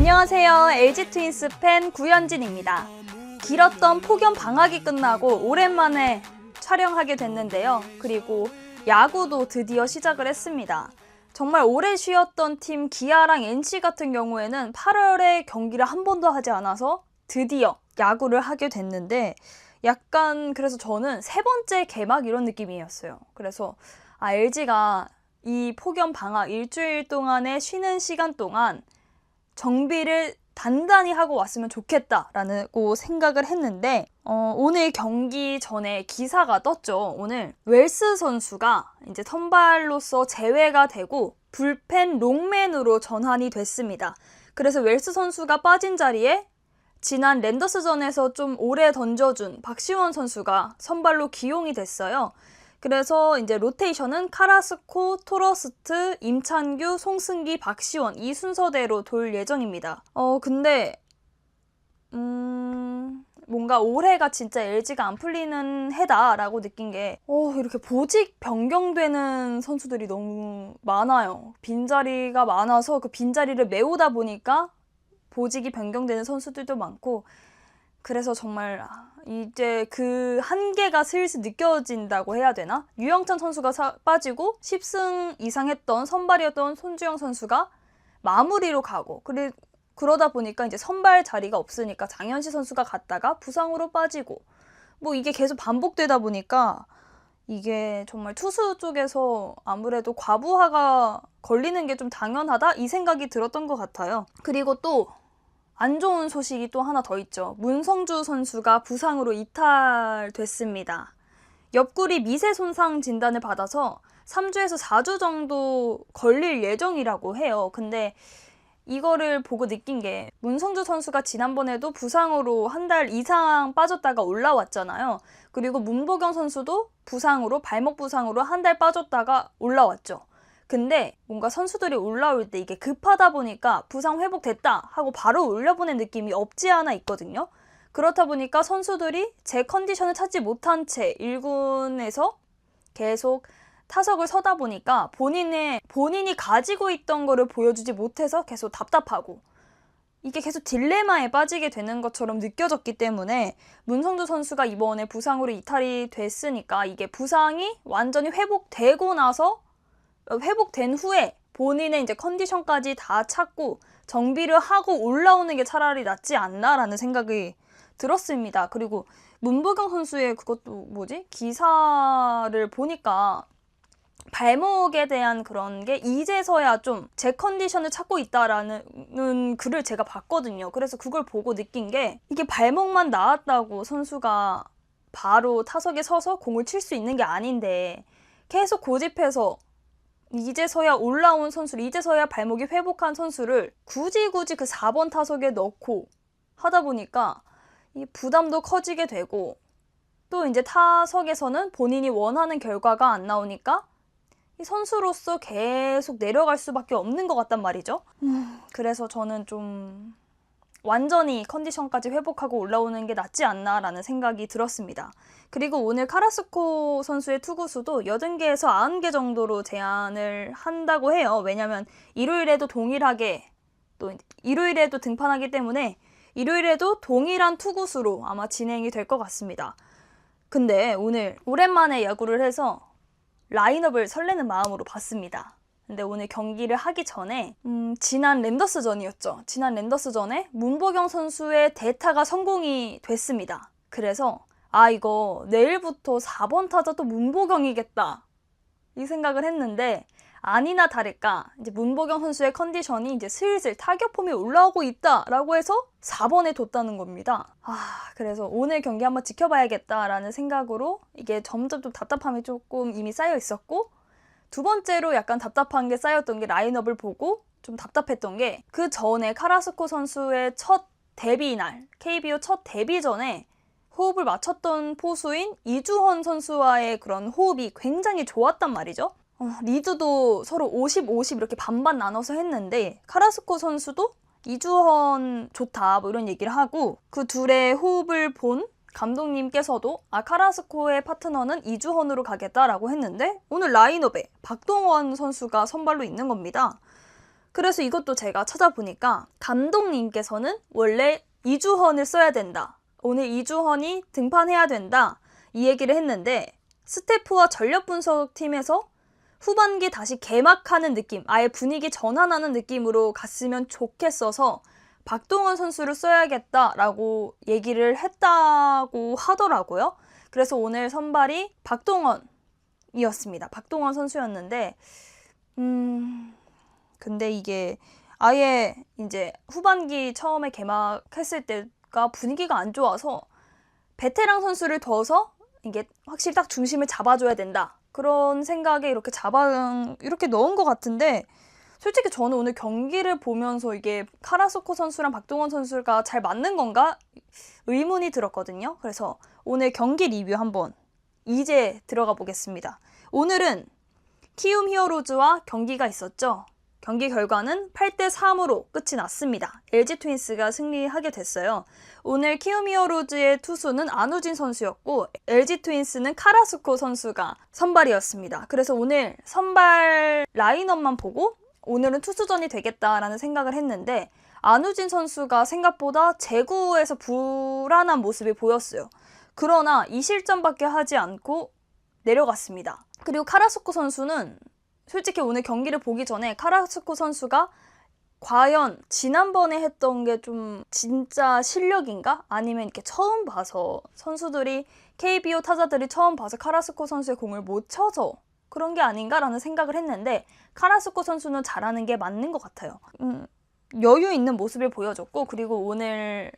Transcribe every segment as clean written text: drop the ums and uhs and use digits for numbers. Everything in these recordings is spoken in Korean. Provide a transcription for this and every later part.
안녕하세요. LG 트윈스 팬 구현진입니다. 길었던 폭염 방학이 끝나고 오랜만에 촬영하게 됐는데요. 그리고 야구도 드디어 시작을 했습니다. 정말 오래 쉬었던 팀 기아랑 NC 같은 경우에는 8월에 경기를 한 번도 하지 않아서 드디어 야구를 하게 됐는데 약간 그래서 저는 세 번째 개막 이런 느낌이었어요. 그래서 LG가 이 폭염 방학 일주일 동안의 쉬는 시간 동안 정비를 단단히 하고 왔으면 좋겠다라고 생각을 했는데 오늘 경기 전에 기사가 떴죠. 오늘 웰스 선수가 이제 선발로서 제외가 되고 불펜 롱맨으로 전환이 됐습니다. 그래서 웰스 선수가 빠진 자리에 지난 랜더스전에서 좀 오래 던져준 박시원 선수가 선발로 기용이 됐어요. 그래서 이제 로테이션은 카라스코, 토러스트, 임찬규, 송승기, 박시원 이 순서대로 돌 예정입니다. 근데 뭔가 올해가 진짜 LG가 안 풀리는 해다라고 느낀 게 이렇게 보직 변경되는 선수들이 너무 많아요. 빈자리가 많아서 그 빈자리를 메우다 보니까 보직이 변경되는 선수들도 많고 그래서 정말 이제 그 한계가 슬슬 느껴진다고 해야 되나? 유영찬 선수가 빠지고 10승 이상 했던 선발이었던 손주영 선수가 마무리로 가고 그러다 보니까 이제 선발 자리가 없으니까 장현시 선수가 갔다가 부상으로 빠지고 뭐 이게 계속 반복되다 보니까 이게 정말 투수 쪽에서 아무래도 과부하가 걸리는 게 좀 당연하다 이 생각이 들었던 것 같아요. 그리고 또 안 좋은 소식이 또 하나 더 있죠. 문성주 선수가 부상으로 이탈됐습니다. 옆구리 미세 손상 진단을 받아서 3주에서 4주 정도 걸릴 예정이라고 해요. 근데 이거를 보고 느낀 게 문성주 선수가 지난번에도 부상으로 한 달 이상 빠졌다가 올라왔잖아요. 그리고 문보경 선수도 부상으로 발목 부상으로 한 달 빠졌다가 올라왔죠. 근데 뭔가 선수들이 올라올 때 이게 급하다 보니까 부상 회복됐다 하고 바로 올려보낸 느낌이 없지 않아 있거든요. 그렇다 보니까 선수들이 제 컨디션을 찾지 못한 채 1군에서 계속 타석을 서다 보니까 본인이 가지고 있던 거를 보여주지 못해서 계속 답답하고 이게 계속 딜레마에 빠지게 되는 것처럼 느껴졌기 때문에 문성주 선수가 이번에 부상으로 이탈이 됐으니까 이게 부상이 완전히 회복된 후에 본인의 이제 컨디션까지 다 찾고 정비를 하고 올라오는 게 차라리 낫지 않나라는 생각이 들었습니다. 그리고 문보경 선수의 기사를 보니까 발목에 대한 그런 게 이제서야 좀 제 컨디션을 찾고 있다라는 글을 제가 봤거든요. 그래서 그걸 보고 느낀 게 이게 발목만 나았다고 선수가 바로 타석에 서서 공을 칠 수 있는 게 아닌데 계속 고집해서 이제서야 올라온 선수를 이제서야 발목이 회복한 선수를 굳이 그 4번 타석에 넣고 하다 보니까 이 부담도 커지게 되고 또 이제 타석에서는 본인이 원하는 결과가 안 나오니까 이 선수로서 계속 내려갈 수밖에 없는 것 같단 말이죠. 그래서 저는 좀 완전히 컨디션까지 회복하고 올라오는 게 낫지 않나라는 생각이 들었습니다. 그리고 오늘 카라스코 선수의 투구수도 80개에서 90개 정도로 제한을 한다고 해요. 왜냐면 일요일에도 동일하게 또 일요일에도 등판하기 때문에 일요일에도 동일한 투구수로 아마 진행이 될 것 같습니다. 근데 오늘 오랜만에 야구를 해서 라인업을 설레는 마음으로 봤습니다. 근데 오늘 경기를 하기 전에 지난 랜더스전이었죠. 지난 랜더스전에 문보경 선수의 대타가 성공이 됐습니다. 그래서 이거 내일부터 4번 타자 또 문보경이겠다 이 생각을 했는데 아니나 다를까 이제 문보경 선수의 컨디션이 이제 슬슬 타격폼이 올라오고 있다라고 해서 4번에 뒀다는 겁니다. 그래서 오늘 경기 한번 지켜봐야겠다라는 생각으로 이게 점점 좀 답답함이 조금 이미 쌓여 있었고 두 번째로 약간 답답한 게 쌓였던 게 라인업을 보고 좀 답답했던 게 그 전에 카라스코 선수의 첫 데뷔 날 KBO 첫 데뷔 전에 호흡을 맞췄던 포수인 이주헌 선수와의 그런 호흡이 굉장히 좋았단 말이죠. 리드도 서로 50, 50 이렇게 반반 나눠서 했는데 카라스코 선수도 이주헌 좋다 뭐 이런 얘기를 하고 그 둘의 호흡을 본 감독님께서도 카라스코의 파트너는 이주헌으로 가겠다라고 했는데 오늘 라인업에 박동원 선수가 선발로 있는 겁니다. 그래서 이것도 제가 찾아보니까 감독님께서는 원래 이주헌을 써야 된다. 오늘 이주헌이 등판해야 된다. 이 얘기를 했는데 스태프와 전력 분석팀에서 후반기 다시 개막하는 느낌, 아예 분위기 전환하는 느낌으로 갔으면 좋겠어서 박동원 선수를 써야겠다라고 얘기를 했다고 하더라고요. 그래서 오늘 선발이 박동원이었습니다. 박동원 선수였는데 근데 이게 아예 이제 후반기 처음에 개막했을 때가 분위기가 안 좋아서 베테랑 선수를 둬서 이게 확실히 딱 중심을 잡아줘야 된다. 그런 생각에 이렇게 넣은 것 같은데 솔직히 저는 오늘 경기를 보면서 이게 카라스코 선수랑 박동원 선수가 잘 맞는 건가 의문이 들었거든요. 그래서 오늘 경기 리뷰 한번 이제 들어가 보겠습니다. 오늘은 키움 히어로즈와 경기가 있었죠. 경기 결과는 8대3으로 끝이 났습니다. LG 트윈스가 승리하게 됐어요. 오늘 키움 히어로즈의 투수는 안우진 선수였고 LG 트윈스는 카라스코 선수가 선발이었습니다. 그래서 오늘 선발 라인업만 보고 오늘은 투수전이 되겠다라는 생각을 했는데 안우진 선수가 생각보다 제구에서 불안한 모습이 보였어요. 그러나 2실점밖에 하지 않고 내려갔습니다. 그리고 카라스코 선수는 솔직히 오늘 경기를 보기 전에 카라스코 선수가 과연 지난번에 했던 게 좀 진짜 실력인가? 아니면 이렇게 처음 봐서 선수들이 KBO 타자들이 처음 봐서 카라스코 선수의 공을 못 쳐서 그런 게 아닌가라는 생각을 했는데 카라스코 선수는 잘하는 게 맞는 것 같아요. 여유 있는 모습을 보여줬고 그리고 오늘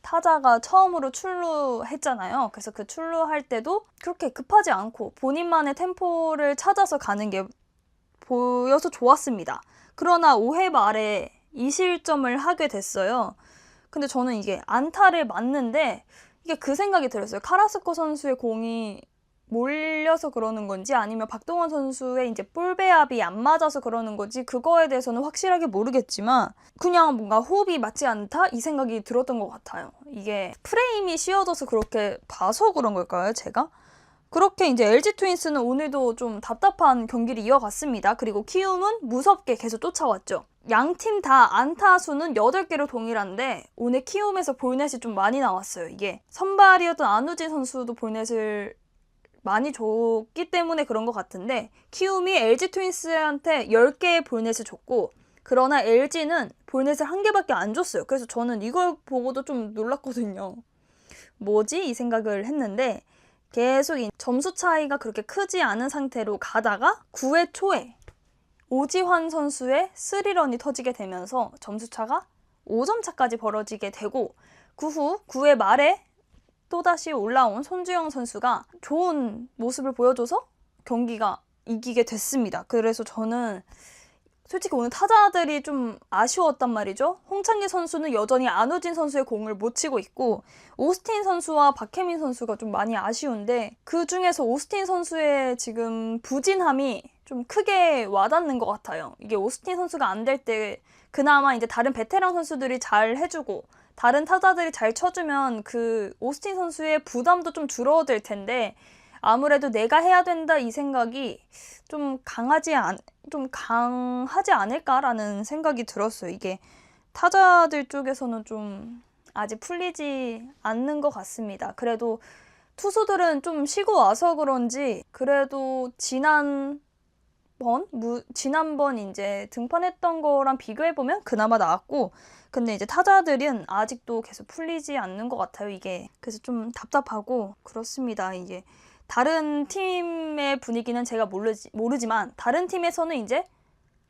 타자가 처음으로 출루했잖아요. 그래서 그 출루할 때도 그렇게 급하지 않고 본인만의 템포를 찾아서 가는 게 보여서 좋았습니다. 그러나 5회 말에 2실점을 하게 됐어요. 근데 저는 이게 안타를 맞는데 이게 그 생각이 들었어요. 카라스코 선수의 공이 몰려서 그러는 건지 아니면 박동원 선수의 이제 볼 배합이 안 맞아서 그러는 건지 그거에 대해서는 확실하게 모르겠지만 그냥 뭔가 호흡이 맞지 않다? 이 생각이 들었던 것 같아요. 이게 프레임이 씌워져서 그렇게 봐서 그런 걸까요, 제가? 그렇게 이제 LG 트윈스는 오늘도 좀 답답한 경기를 이어갔습니다. 그리고 키움은 무섭게 계속 쫓아왔죠. 양 팀 다 안타 수는 8개로 동일한데 오늘 키움에서 볼넷이 좀 많이 나왔어요. 이게 선발이었던 안우진 선수도 볼넷을 많이 줬기 때문에 그런 것 같은데 키움이 LG 트윈스한테 10개의 볼넷을 줬고 그러나 LG는 볼넷을 1개밖에 안 줬어요. 그래서 저는 이걸 보고도 좀 놀랐거든요. 뭐지? 이 생각을 했는데 계속 점수 차이가 그렇게 크지 않은 상태로 가다가 9회 초에 오지환 선수의 3런이 터지게 되면서 점수차가 5점 차까지 벌어지게 되고 그 후 9회 말에 또다시 올라온 손주영 선수가 좋은 모습을 보여줘서 경기가 이기게 됐습니다. 그래서 저는 솔직히 오늘 타자들이 좀 아쉬웠단 말이죠. 홍창기 선수는 여전히 안우진 선수의 공을 못 치고 있고 오스틴 선수와 박혜민 선수가 좀 많이 아쉬운데 그 중에서 오스틴 선수의 지금 부진함이 좀 크게 와닿는 것 같아요. 이게 오스틴 선수가 안 될 때 그나마 이제 다른 베테랑 선수들이 잘 해주고 다른 타자들이 잘 쳐주면 그 오스틴 선수의 부담도 좀 줄어들 텐데 아무래도 내가 해야 된다 이 생각이 좀 강하지 않을까라는 생각이 들었어요. 이게 타자들 쪽에서는 좀 아직 풀리지 않는 것 같습니다. 그래도 투수들은 좀 쉬고 와서 그런지 그래도 지난번 이제 등판했던 거랑 비교해보면 그나마 나았고 근데 이제 타자들은 아직도 계속 풀리지 않는 것 같아요. 이게 그래서 좀 답답하고 그렇습니다. 이게 다른 팀의 분위기는 제가 모르지만 다른 팀에서는 이제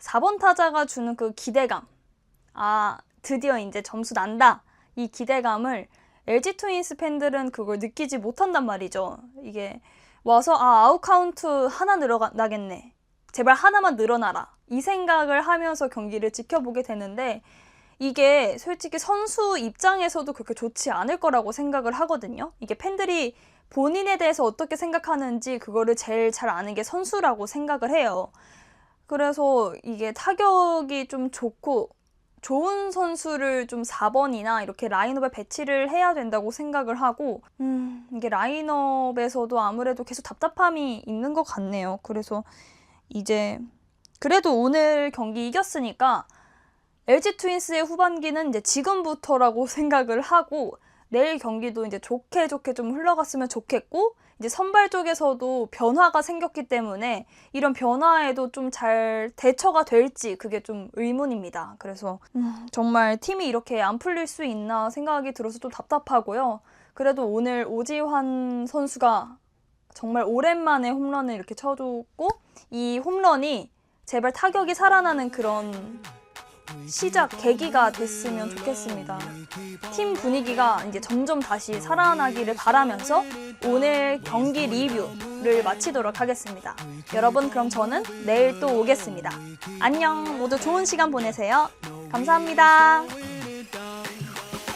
4번 타자가 주는 그 기대감 드디어 이제 점수 난다 이 기대감을 LG 트윈스 팬들은 그걸 느끼지 못한단 말이죠. 이게 와서 아웃 카운트 하나 늘어나겠네 제발 하나만 늘어나라 이 생각을 하면서 경기를 지켜보게 되는데 이게 솔직히 선수 입장에서도 그렇게 좋지 않을 거라고 생각을 하거든요. 이게 팬들이 본인에 대해서 어떻게 생각하는지 그거를 제일 잘 아는 게 선수라고 생각을 해요. 그래서 이게 타격이 좀 좋고 좋은 선수를 좀 4번이나 이렇게 라인업에 배치를 해야 된다고 생각을 하고 이게 라인업에서도 아무래도 계속 답답함이 있는 것 같네요. 그래서 이제 그래도 오늘 경기 이겼으니까 LG 트윈스의 후반기는 이제 지금부터라고 생각을 하고 내일 경기도 이제 좋게 좀 흘러갔으면 좋겠고 이제 선발 쪽에서도 변화가 생겼기 때문에 이런 변화에도 좀 잘 대처가 될지 그게 좀 의문입니다. 그래서 정말 팀이 이렇게 안 풀릴 수 있나 생각이 들어서 좀 답답하고요. 그래도 오늘 오지환 선수가 정말 오랜만에 홈런을 이렇게 쳐줬고 이 홈런이 제발 타격이 살아나는 그런 시작, 계기가 됐으면 좋겠습니다. 팀 분위기가 이제 점점 다시 살아나기를 바라면서 오늘 경기 리뷰를 마치도록 하겠습니다. 여러분, 그럼 저는 내일 또 오겠습니다. 안녕, 모두 좋은 시간 보내세요. 감사합니다.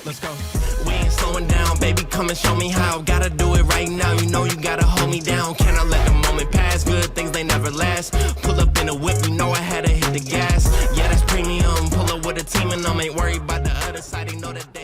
Let's go. We ain't slowing down, baby. Come and show me how. Gotta do it right now. You know you gotta hold me down. Can I let the moment pass? Good things they never last. Pull up in a whip, you know I had to hit the gas. Yeah, that's premium. Pull up with a team and I ain't worried about the other side. They know that they